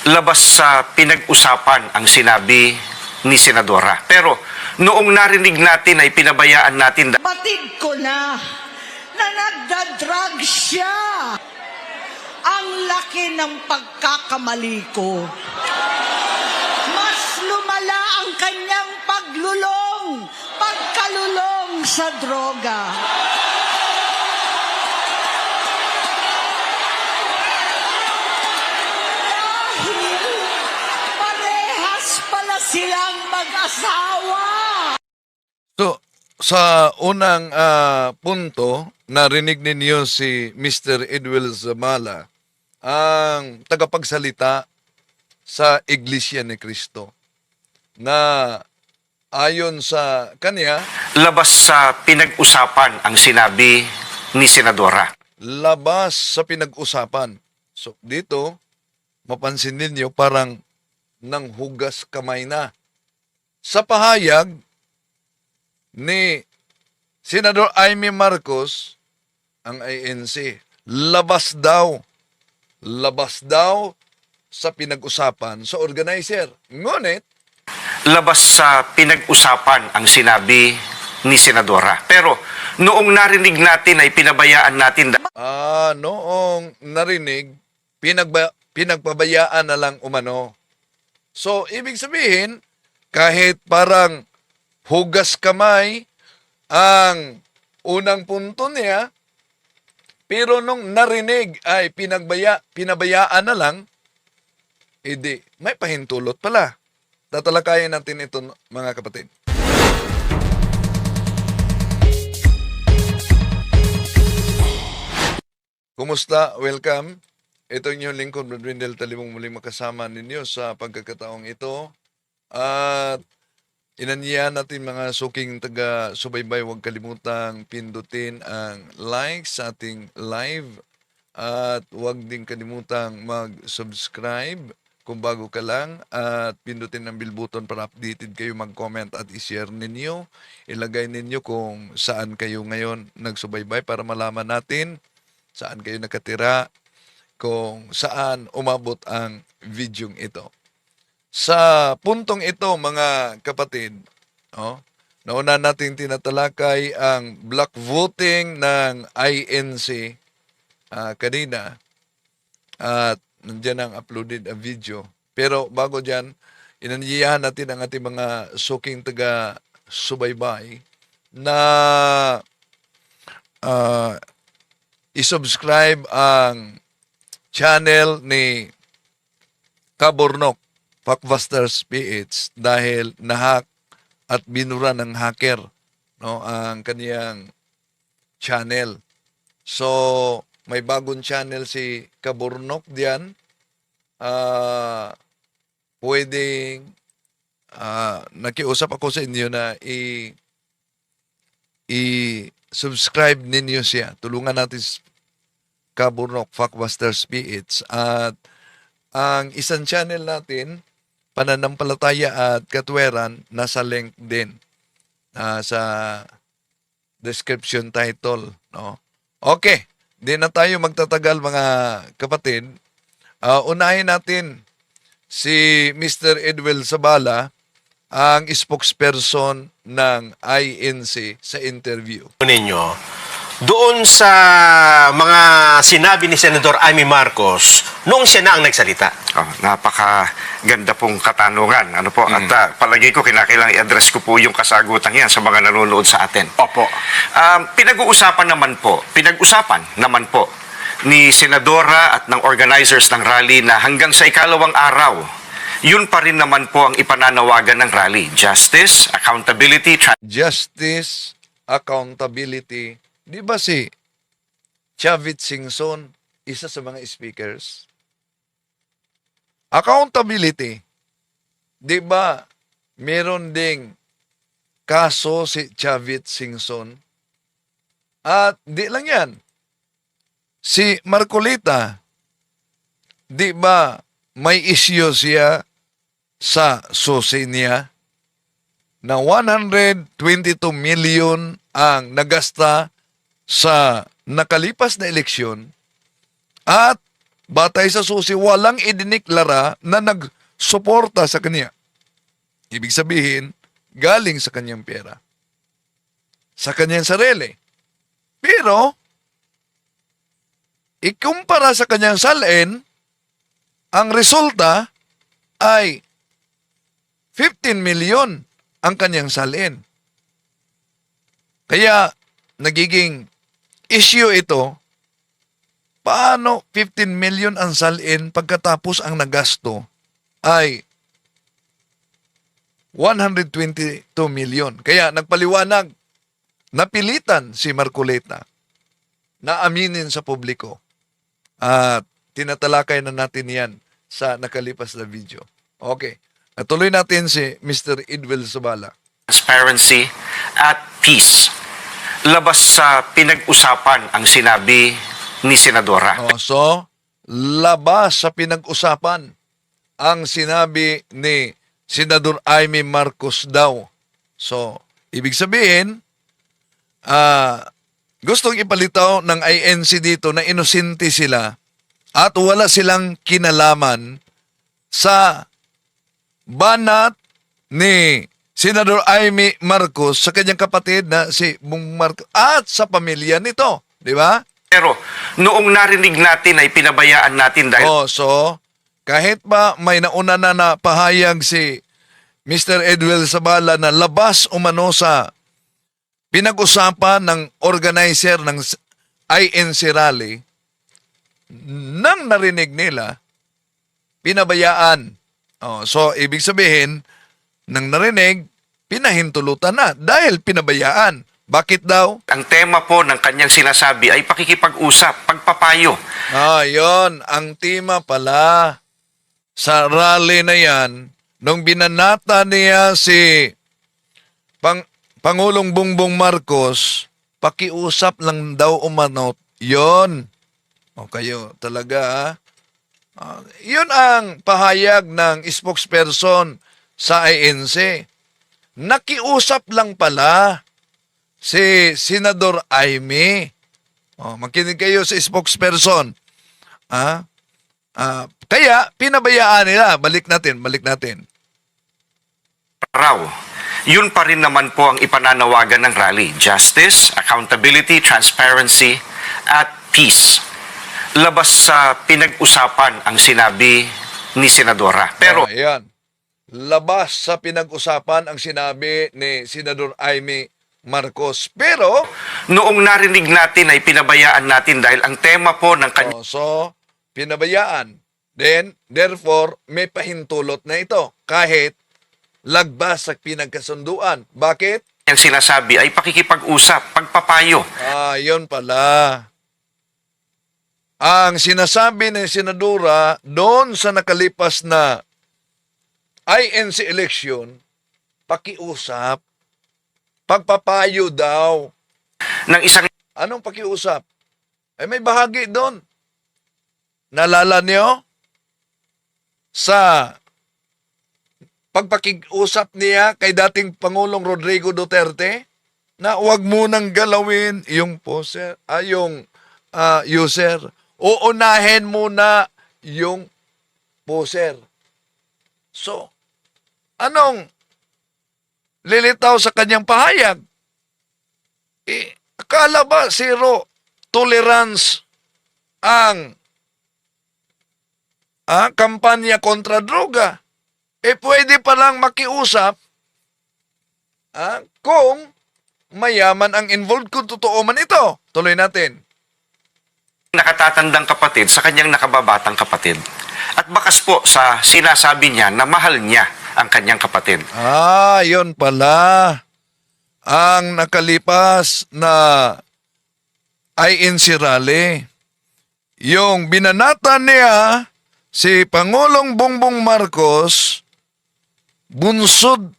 labas sa pinag-usapan ang sinabi ni Senadora. Pero noong narinig natin ay pinabayaan natin. Batid ko na nagdadrag siya. Ang laki ng pagkakamali ko. Mas lumala ang kanyang pagkalulong sa droga. Dahil parehas pala silang mag-asawa. So, sa unang punto, narinig ninyo si Mr. Edwel Zamala, ang tagapagsalita sa Iglesia ni Cristo, na ayon sa kanya, Labas sa pinag-usapan ang sinabi ni Senadora. labas sa pinag-usapan. So, dito, mapansin ninyo, parang nanghugas kamay na. Sa pahayag ni Senador Amy Marcos, ang INC, labas daw sa pinag-usapan sa organizer. Ngunit, Labas sa pinag-usapan ang sinabi ni Senadora. Pero noong narinig natin ay pinabayaan natin. noong narinig, pinagpabayaan na lang umano. So, ibig sabihin, kahit parang hugas kamay ang unang punto niya, pero nung narinig ay pinabayaan na lang, edi may pahintulot pala. Tatalakayin natin ito, mga kapatid. Kumusta? Welcome. Ito yung lingkod, Brad Wendell Talimong, muling makasama ninyo sa pagkakataong ito. At inanyayahan natin mga suking taga-subaybay, huwag kalimutang pindutin ang like sa ating live. At huwag din kalimutang mag-subscribe kung bago ka lang, at pindutin ang bell button para updated kayo, mag-comment at i-share ninyo. Ilagay ninyo kung saan kayo ngayon nagsubaybay para malaman natin saan kayo nakatira, kung saan umabot ang video ito. Sa puntong ito, mga kapatid, nauna natin tinatalakay ang block voting ng INC kanina, at nandiyan ang uploaded a video. Pero bago dyan, inanyayahan natin ang ating mga suking taga-subaybay na isubscribe ang channel ni Kaburnok, Fuckbusters PH, dahil nahack at binura ng hacker ang kaniyang channel. So, may bagong channel si Kaburnok diyan. Pwedeng nakiusap ako sa inyo na i-subscribe ninyo siya. Tulungan natin Kaburnok, Fuckbusters PH. At ang isang channel natin, Pananampalataya at Katweran, nasa link din sa description title. Okay. Di na tayo magtatagal, mga kapatid. Unahin natin si Mr. Edwel Zabala, ang spokesperson ng INC, sa interview. Ninyo, doon sa mga sinabi ni Senador Amy Marcos noong siya na ang nagsalita. Napakaganda pong katanungan. At palagi ko kinakailangan i-address ko po yung kasagutan yan sa mga nanonood sa atin. Opo. Pinag-usapan naman po ni Senadora at ng organizers ng rally na hanggang sa ikalawang araw, yun pa rin naman po ang ipananawagan ng rally. Justice, accountability, Justice, accountability. Di ba si Chavit Singson, isa sa mga speakers? Accountability. Di ba meron ding kaso si Chavit Singson? At di lang yan. Si Marcolita, di ba may issue siya sa susi niya na 122 million ang nagasta sa nakalipas na eleksyon, at batay sa susi, walang idiniklara na nagsuporta sa kanya. Ibig sabihin, galing sa kanyang pera. Sa kanyang sarili. Pero, ikumpara sa kanyang salin, ang resulta ay 15 million ang kanyang salin. Kaya, nagiging issue ito, paano 15 million ang salin pagkatapos ang nagasto ay 122 million. Kaya nagpaliwanag, napilitan si Marcoleta na aminin sa publiko. At tinatalakay na natin yan sa nakalipas na video. Okay. Natuloy natin si Mr. Edwel Zabala. Transparency at peace. Labas sa pinag-usapan ang sinabi ni Senadora. So, labas sa pinag-usapan ang sinabi ni Senador Amy Marcos daw. So, ibig sabihin, gustong ipalitaw ng INC dito na inosente sila at wala silang kinalaman sa banat ni Senador Amy Marcos sa kanyang kapatid na si Bong Marcos at sa pamilya nito. Di ba? Pero noong narinig natin ay pinabayaan natin dahil So, kahit pa may nauna na pahayag si Mr. Edwel Zabala na labas umano sa pinag-usapan ng organizer ng INC rally, nang narinig nila, pinabayaan. So, ibig sabihin, nang narinig, pinahintulutan na dahil pinabayaan. Bakit daw? ang tema po ng kanyang sinasabi ay pakikipag-usap, pagpapayo. Yon, ang tema pala sa rally na yan, nung binanata niya si Pangulong Bongbong Marcos, pakiusap lang daw umanot. Yon. O kayo talaga, yun ang pahayag ng spokesperson sa INC. Nakiusap lang pala si Senador Amy. Makinig kayo sa spokesperson. Kaya, pinabayaan nila. Balik natin. Raw. Yun pa rin naman po ang ipananawagan ng rally. Justice, accountability, transparency, at peace. Labas sa pinag-usapan ang sinabi ni Senadora. Pero Ayan. Labas sa pinag-usapan ang sinabi ni Senador Amy Marcos. Pero, noong narinig natin ay pinabayaan natin dahil ang tema po ng kanyang so, pinabayaan. Then, therefore, may pahintulot na ito. Kahit lagbas sa pinagkasunduan. Bakit? sinasabi ay pakikipag-usap, pagpapayo. Yun pala. Ang sinasabi ni Senadora doon sa nakalipas na INC election, pakiusap, pagpapayo daw. Ng isang Anong pakiusap? May bahagi doon. Nalala niyo? Sa pagpakiusap niya kay dating Pangulong Rodrigo Duterte na huwag munang galawin yung poser, yung user. Uunahin muna yung poser. So, anong lilitaw sa kanyang pahayag? Akala ba zero tolerance ang kampanya kontra droga? Pwede pa lang makiusap kung mayaman ang involved, kung totoo man ito. Tuloy natin. nakatatandang kapatid sa kanyang nakababatang kapatid. At bakas po sa sinasabi niya na mahal niya ang kanyang kapatid. Yun pala. Ang nakalipas na INC rally. Yung binanata niya si Pangulong Bongbong Marcos, bunsod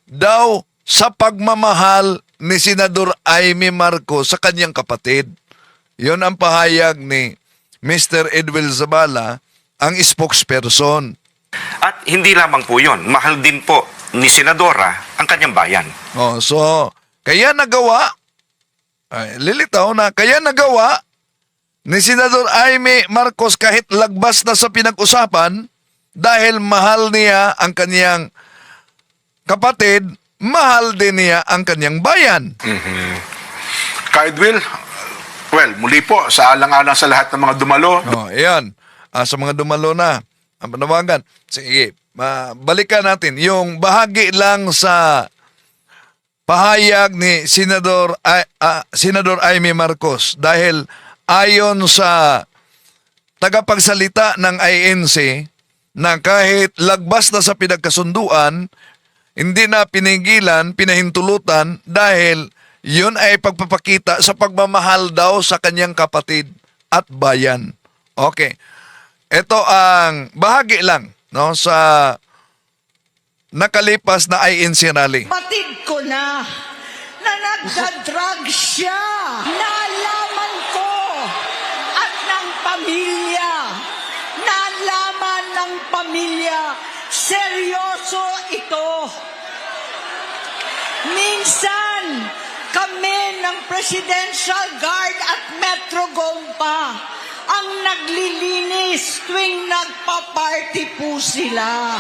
daw sa pagmamahal ni Senador Amy Marcos sa kanyang kapatid. Yun ang pahayag ni Mr. Edwel Zabala, ang spokesperson. At hindi lamang po yun, mahal din po ni Senadora ang kanyang bayan. So, kaya nagawa, lilitaw na, kaya nagawa ni Senador Amy Marcos kahit lagbas na sa pinag-usapan dahil mahal niya ang kanyang kapatid, mahal din niya ang kanyang bayan. Kaidwil, well, muli po, sa alang-alang sa lahat ng mga dumalo, Oh, ayan. Sa mga dumalo na, ang panawagan. Sige, balikan natin. Yung bahagi lang sa pahayag ni Senador Amy Marcos dahil ayon sa tagapagsalita ng INC na kahit lagbas na sa pinagkasunduan, hindi na pinigilan, pinahintulutan dahil yun ay pagpapakita sa pagmamahal daw sa kanyang kapatid at bayan. Okay. Ito ang bahagi lang no sa nakalipas na INC rally. Batid ko na nagdadrag siya. Nalaman ko at ng pamilya. Nalaman ng pamilya. Seryoso ito. Minsan, kami ng Presidential Guard at Metro Gompa ang naglilinis tuwing nagpa-party po sila.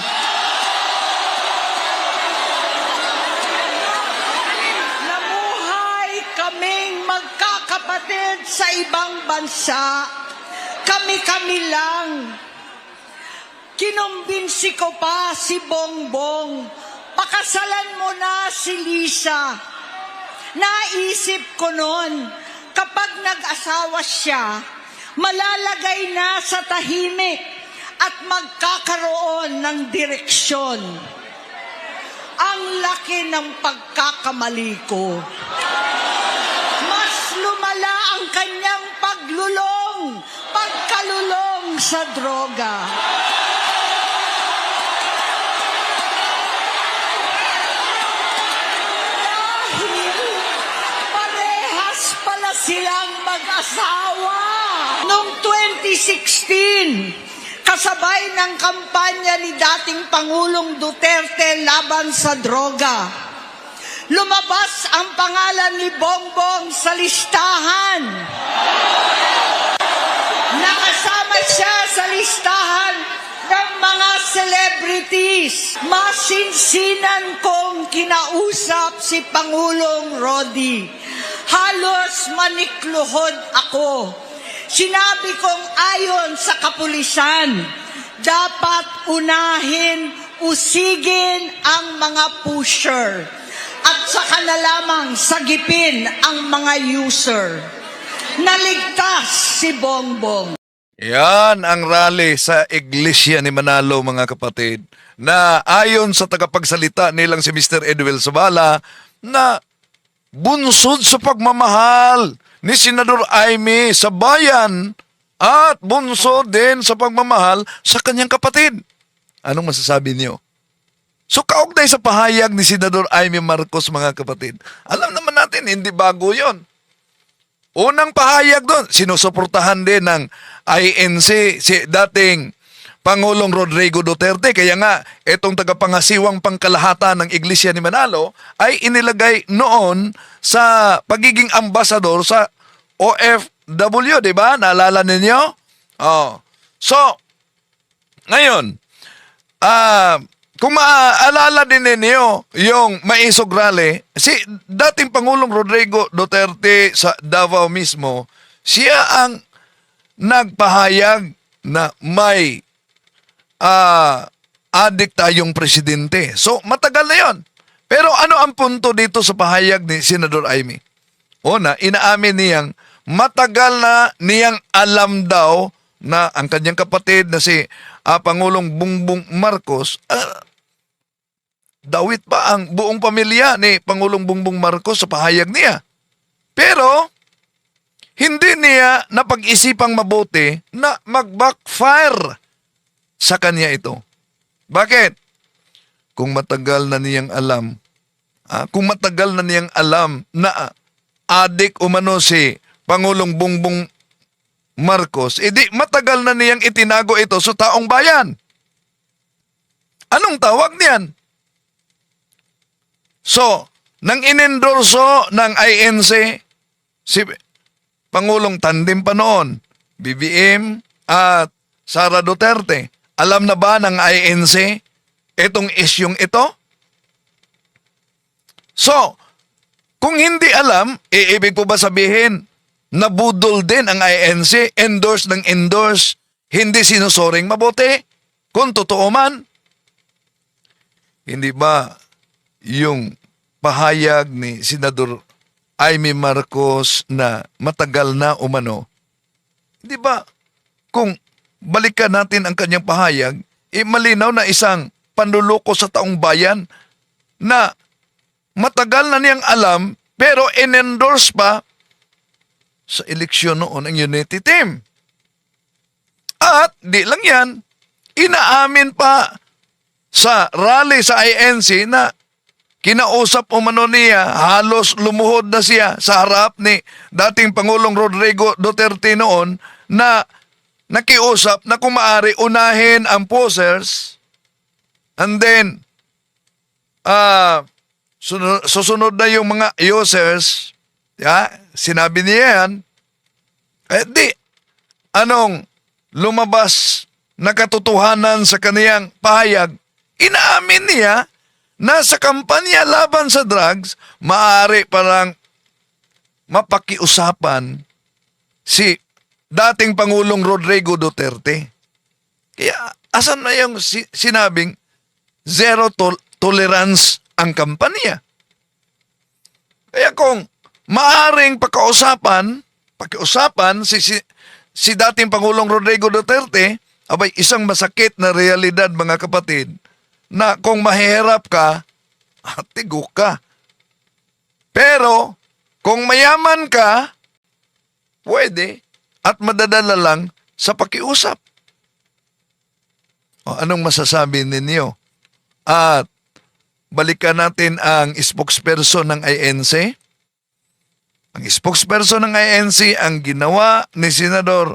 Namuhay kaming magkakapatid sa ibang bansa. Kami-kami lang. Kinumbinsi ko pa si Bongbong. Pakasalan mo na si Lisa. Naisip ko noon, kapag nag-asawa siya, malalagay na sa tahimik at magkakaroon ng direksyon. Ang laki ng pagkakamali ko. Mas lumala ang kanyang pagkalulong sa droga. Silang mag-asawa. Noong 2016, kasabay ng kampanya ni dating Pangulong Duterte laban sa droga, lumabas ang pangalan ni Bongbong sa listahan. Nakasama siya sa listahan ng mga celebrities. Masinsinan kong kinausap si Pangulong Rodi. Halos manikluhod ako. Sinabi kong ayon sa kapulisan, dapat usigin ang mga pusher at saka na lamang sagipin ang mga user. Naligtas si Bongbong. Yan ang rally sa Iglesia ni Manalo, mga kapatid, na ayon sa tagapagsalita nilang si Mr. Edwel Sabala na bunsod sa pagmamahal ni Senador Amy sa bayan at bunsod din sa pagmamahal sa kanyang kapatid. Anong masasabi niyo? So kaugnay sa pahayag ni Senador Amy Marcos, mga kapatid, alam naman natin, hindi bago yon. Unang pahayag doon, sinusuportahan din ng INC si dating Pangulong Rodrigo Duterte. Kaya nga, itong tagapangasiwang pangkalahatan ng Iglesia ni Manalo ay inilagay noon sa pagiging ambasador sa OFW, di ba? Naalala ninyo? Oh. So, ngayon, kung maaalala din ninyo yung Maisog Rally, si dating Pangulong Rodrigo Duterte sa Davao mismo, siya ang nagpahayag na may adik tayong presidente. So, matagal na yon. Pero ano ang punto dito sa pahayag ni Senador Amy? Una, inaamin niyang matagal na niyang alam daw na ang kanyang kapatid na si Pangulong Bongbong Marcos, dawit pa ang buong pamilya ni Pangulong Bongbong Marcos sa pahayag niya. Pero, hindi niya napag-isipang mabuti na mag-backfire sa kanya ito. Bakit? Kung matagal na niyang alam na adik umano si Pangulong Bongbong Marcos, edi matagal na niyang itinago ito sa taong bayan. Anong tawag niyan? So, nang inendorso ng INC, si Pangulong Tandem pa noon, BBM at Sara Duterte. Alam na ba ng INC itong isyung ito? So, kung hindi alam, ibig po ba sabihin na budol din ang INC, endorse ng endorse, hindi sinusoring mabuti? Kung totoo man, hindi ba yung pahayag ni Senador Amy Marcos na matagal na umano, di ba kung balikan natin ang kanyang pahayag, malinaw na isang panluloko sa taong bayan na matagal na niyang alam pero in-endorse pa sa eleksyon noon ang unity team. At di lang yan, inaamin pa sa rally sa INC na kinausap umano niya, halos lumuhod na siya sa harap ni dating Pangulong Rodrigo Duterte noon na nakiusap na kung maaari unahin ang posers and then susunod na yung mga users, sinabi niya yan, anong lumabas na katotohanan sa kaniyang pahayag, inaamin niya na sa kampanya laban sa drugs, maaari parang mapakiusapan si dating Pangulong Rodrigo Duterte. Kaya asan na yung sinabing zero tolerance ang kampanya? Kaya kung maaring pakiusapan si dating Pangulong Rodrigo Duterte, abay isang masakit na realidad mga kapatid, na kung mahihirap ka, tigok ka. Pero kung mayaman ka, pwede at madadala lang sa pakiusap. O, anong masasabi ninyo? At balikan natin ang spokesperson ng INC. Ang spokesperson ng INC, ang ginawa ni Senador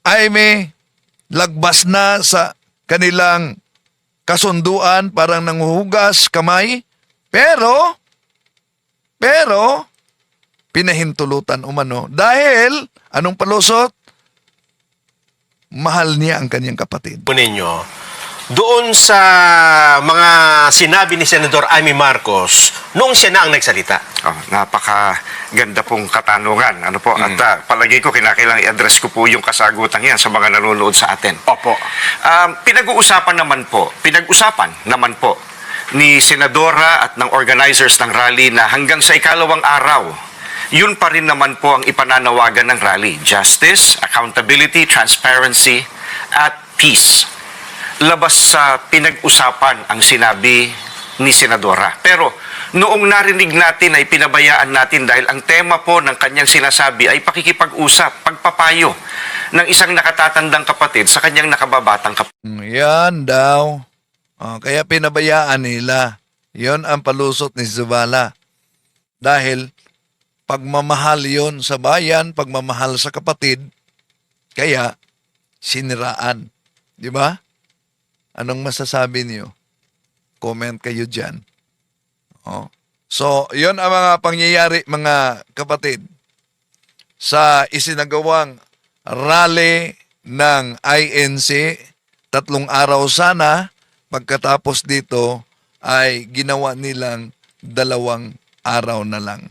Aimee, lagbas na sa kanilang kasunduan, parang nanguhugas kamay, pero pinahintulutan umano dahil anong palusot? Mahal niya ang kanyang kapatid. Ninyo, doon sa mga sinabi ni Senador Amy Marcos noong siya na ang nagsalita. Napakaganda pong katanungan. Ano po? At palagi ko kinakailangan i-address ko po yung kasagutan yan sa mga nanonood sa atin. Opo. Pinag-uusapan naman po ni Senadora at ng organizers ng rally na hanggang sa ikalawang araw, yun pa rin naman po ang ipananawagan ng rally. Justice, accountability, transparency, at peace. Labas sa pinag-usapan ang sinabi ni Senadora. Pero noong narinig natin ay pinabayaan natin dahil ang tema po ng kanyang sinasabi ay pakikipag-usap, pagpapayo ng isang nakatatandang kapatid sa kanyang nakababatang kapatid. Yan daw. Kaya pinabayaan nila. Yon ang palusot ni Zavala. Dahil pagmamahal yon sa bayan, pagmamahal sa kapatid, kaya siniraan. Di ba? Anong masasabi niyo? Comment kayo dyan. So, yon ang mga pangyayari, mga kapatid, sa isinagawang rally ng INC. 3 araw sana, pagkatapos dito ay ginawa nilang 2 araw na lang.